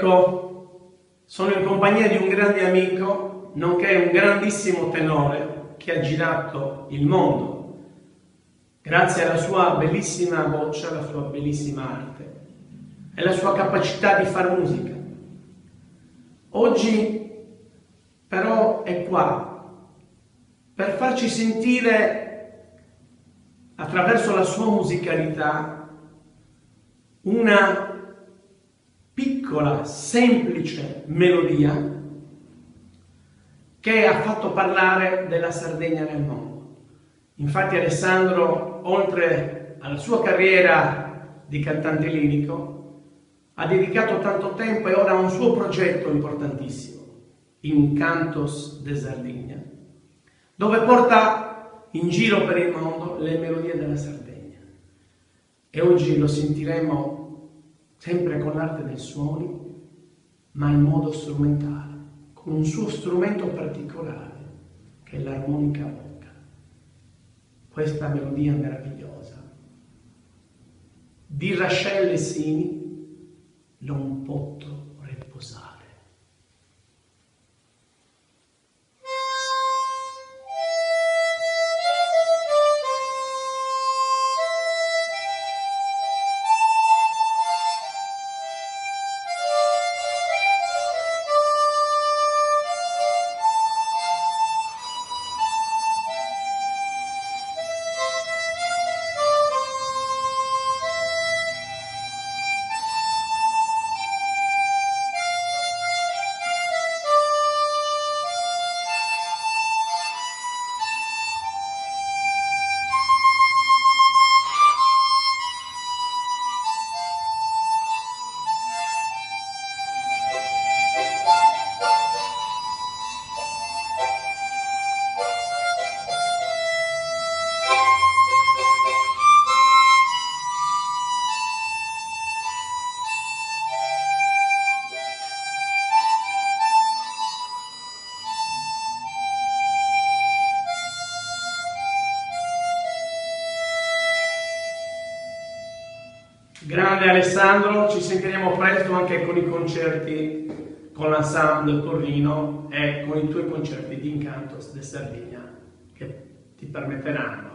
Ecco, sono in compagnia di un grande amico, nonché un grandissimo tenore che ha girato il mondo, grazie alla sua bellissima voce, alla sua bellissima arte e alla sua capacità di far musica. Oggi però è qua per farci sentire, attraverso la sua musicalità, una piccola, semplice melodia che ha fatto parlare della Sardegna nel mondo. Infatti Alessandro, oltre alla sua carriera di cantante lirico, ha dedicato tanto tempo e ora ha un suo progetto importantissimo, Incantos de Sardegna, dove porta in giro per il mondo le melodie della Sardegna. E oggi lo sentiremo sempre con l'arte dei suoni, ma in modo strumentale, con un suo strumento particolare, che è l'armonica a bocca. Questa melodia meravigliosa di Rachel Lessini, Non poto riposare. Grande Alessandro, ci sentiremo presto anche con i concerti con l'ensemble Torrino e con i tuoi concerti di Incantos de Sardegna che ti permetteranno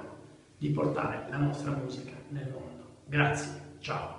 di portare la nostra musica nel mondo. Grazie, ciao.